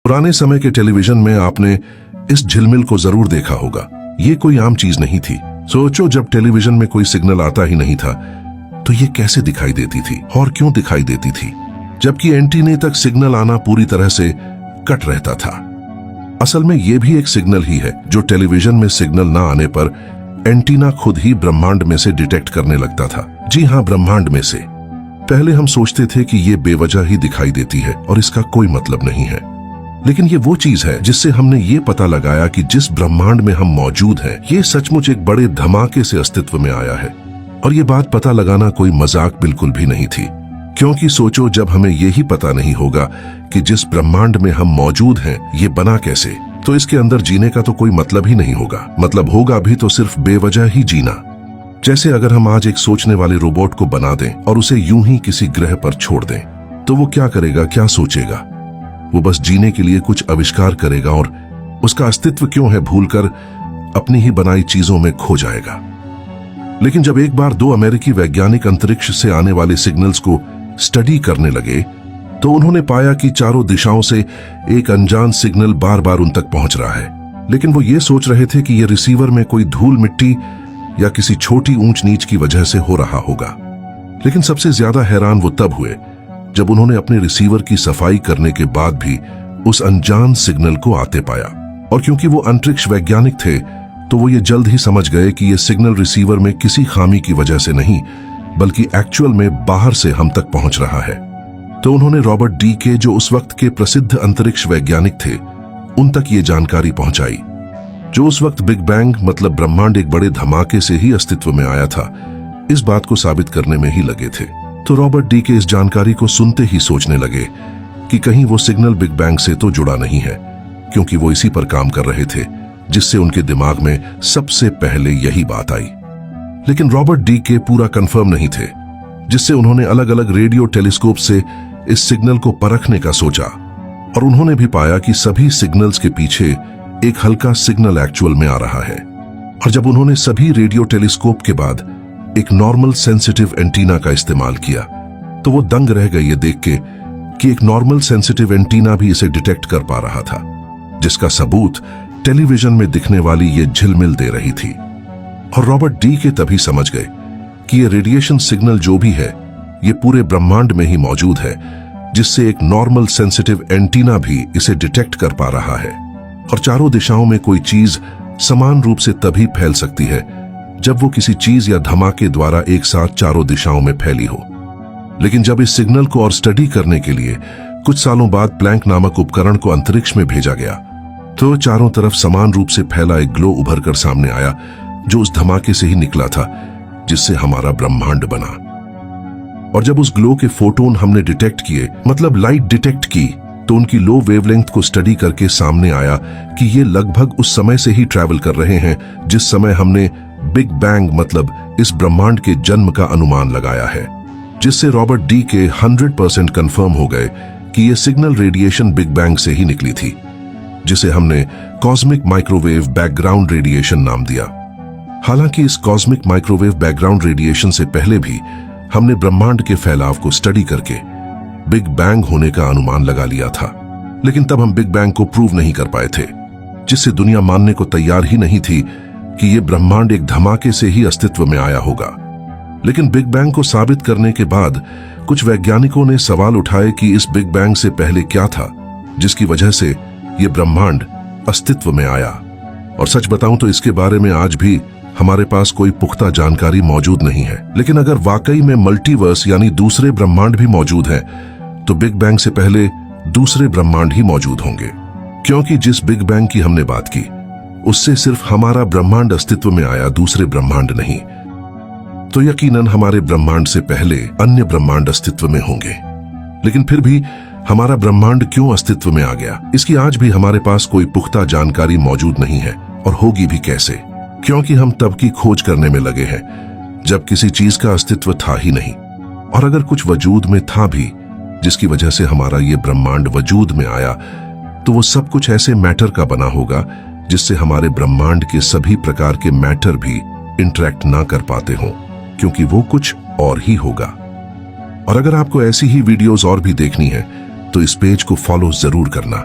पुराने समय के टेलीविजन में आपने इस झिलमिल को जरूर देखा होगा। ये कोई आम चीज नहीं थी। सोचो, जब टेलीविजन में कोई सिग्नल आता ही नहीं था तो ये कैसे दिखाई देती थी और क्यों दिखाई देती थी, जबकि एंटीने तक सिग्नल आना पूरी तरह से कट रहता था। असल में ये भी एक सिग्नल ही है जो टेलीविजन में सिग्नल ना आने पर एंटीना खुद ही ब्रह्मांड में से डिटेक्ट करने लगता था। जी हाँ, ब्रह्मांड में से। पहले हम सोचते थे कि ये बेवजह ही दिखाई देती है और इसका कोई मतलब नहीं है, लेकिन ये वो चीज है जिससे हमने ये पता लगाया कि जिस ब्रह्मांड में हम मौजूद हैं, ये सचमुच एक बड़े धमाके से अस्तित्व में आया है। और ये बात पता लगाना कोई मजाक बिल्कुल भी नहीं थी, क्योंकि सोचो, जब हमें यही पता नहीं होगा कि जिस ब्रह्मांड में हम मौजूद हैं ये बना कैसे, तो इसके अंदर जीने का तो कोई मतलब ही नहीं होगा। मतलब होगा भी तो सिर्फ बेवजह ही जीना। जैसे अगर हम आज एक सोचने वाले रोबोट को बना दें और उसे यूं ही किसी ग्रह पर छोड़ दें, तो वो क्या करेगा, क्या सोचेगा? वो बस जीने के लिए कुछ आविष्कार करेगा और उसका अस्तित्व क्यों है भूलकर अपनी ही बनाई चीजों में खो जाएगा। लेकिन जब एक बार 2 अमेरिकी वैज्ञानिक अंतरिक्ष से आने वाले सिग्नल्स को स्टडी करने लगे, तो उन्होंने पाया कि चारों दिशाओं से एक अनजान सिग्नल बार बार उन तक पहुंच रहा है। लेकिन वो ये सोच रहे थे कि ये रिसीवर में कोई धूल मिट्टी या किसी छोटी ऊंच नीच की वजह से हो रहा होगा। लेकिन सबसे ज्यादा हैरान वो तब हुए जब उन्होंने अपने रिसीवर की सफाई करने के बाद भी उस अनजान सिग्नल को आते पाया। और क्योंकि वो अंतरिक्ष वैज्ञानिक थे, तो वो ये जल्द ही समझ गए कि ये सिग्नल रिसीवर में किसी खामी की वजह से नहीं, बल्कि एक्चुअल में बाहर से हम तक पहुंच रहा है। तो उन्होंने रॉबर्ट डीके, जो उस वक्त के प्रसिद्ध अंतरिक्ष वैज्ञानिक थे, उन तक ये जानकारी पहुंचाई। जो उस वक्त बिग बैंग मतलब ब्रह्मांड एक बड़े धमाके से ही अस्तित्व में आया था, इस बात को साबित करने में ही लगे थे। तो रॉबर्ट डीके इस जानकारी को सुनते ही सोचने लगे कि कहीं वो सिग्नल बिग बैंग से तो जुड़ा नहीं है, क्योंकि वो इसी पर काम कर रहे थे जिससे उनके दिमाग में सबसे पहले यही बात आई। लेकिन रॉबर्ट डीके पूरा कंफर्म नहीं थे, जिससे उन्होंने अलग अलग रेडियो टेलीस्कोप से इस सिग्नल को परखने का सोचा। और उन्होंने भी पाया कि सभी सिग्नल्स के पीछे एक हल्का सिग्नल एक्चुअल में आ रहा है। और जब उन्होंने सभी रेडियो टेलीस्कोप के बाद एक नॉर्मल सेंसिटिव एंटीना का इस्तेमाल किया, तो वो दंग रह गए ये देख के कि एक नॉर्मल सेंसिटिव एंटीना भी इसे डिटेक्ट कर पा रहा था, जिसका सबूत टेलीविजन में दिखने वाली ये झिलमिल दे रही थी। और रॉबर्ट डीके तभी समझ गए कि ये रेडिएशन सिग्नल जो भी है, ये पूरे ब्रह्मांड में ही मौजूद है, जिससे एक नॉर्मल सेंसिटिव एंटीना भी इसे डिटेक्ट कर पा रहा है। और चारों दिशाओं में कोई चीज समान रूप से तभी फैल सकती है जब वो किसी चीज या धमाके द्वारा एक साथ चारों दिशाओं में फैली हो। लेकिन जब इस सिग्नल को और स्टडी करने के लिए कुछ सालों बाद प्लैंक नामक उपकरण को अंतरिक्ष में भेजा गया, तो चारों तरफ समान रूप से फैला एक ग्लो उभर कर सामने आया, जो उस धमाके से ही निकला था जिससे हमारा ब्रह्मांड बना। और जब उस ग्लो के फोटोन हमने डिटेक्ट किए, मतलब लाइट डिटेक्ट की, तो उनकी लो वेवलेंथ को स्टडी करके सामने आया कि ये लगभग उस समय से ही ट्रैवल कर रहे हैं जिस समय हमने बिग बैंग मतलब इस ब्रह्मांड के जन्म का अनुमान लगाया है। जिससे रॉबर्ट डीके 100% कंफर्म हो गए कि ये सिग्नल रेडिएशन बिग बैंग से ही निकली थी, जिसे हमने कॉस्मिक माइक्रोवेव बैकग्राउंड रेडिएशन नाम दिया। हालांकि इस कॉस्मिक माइक्रोवेव बैकग्राउंड रेडिएशन से पहले भी हमने ब्रह्मांड के फैलाव को स्टडी करके बिग बैंग होने का अनुमान लगा लिया था। लेकिन तब हम बिग बैंग को प्रूव नहीं कर पाए थे, जिससे दुनिया मानने को तैयार ही नहीं थी कि ये ब्रह्मांड एक धमाके से ही अस्तित्व में आया होगा। लेकिन बिग बैंग को साबित करने के बाद कुछ वैज्ञानिकों ने सवाल उठाए कि इस बिग बैंग से पहले क्या था जिसकी वजह से ये ब्रह्मांड अस्तित्व में आया। और सच बताऊं तो इसके बारे में आज भी हमारे पास कोई पुख्ता जानकारी मौजूद नहीं है। लेकिन अगर वाकई में मल्टीवर्स यानी दूसरे ब्रह्मांड भी मौजूद हैं, तो बिग बैंग से पहले दूसरे ब्रह्मांड ही मौजूद होंगे, क्योंकि जिस बिग बैंग की हमने बात की उससे सिर्फ हमारा ब्रह्मांड अस्तित्व में आया, दूसरे ब्रह्मांड नहीं। तो यकीनन हमारे ब्रह्मांड से पहले अन्य ब्रह्मांड अस्तित्व में होंगे। लेकिन फिर भी हमारा ब्रह्मांड क्यों अस्तित्व में आ गया, इसकी आज भी हमारे पास कोई पुख्ता जानकारी मौजूद नहीं है, और होगी भी कैसे, क्योंकि हम तब की खोज करने में लगे हैं जब किसी चीज का अस्तित्व था ही नहीं। और अगर कुछ वजूद में था भी जिसकी वजह से हमारा ये ब्रह्मांड वजूद में आया, तो वो सब कुछ ऐसे मैटर का बना होगा जिससे हमारे ब्रह्मांड के सभी प्रकार के मैटर भी इंटरेक्ट ना कर पाते हों, क्योंकि वो कुछ और ही होगा। और अगर आपको ऐसी ही वीडियोस और भी देखनी है तो इस पेज को फॉलो जरूर करना।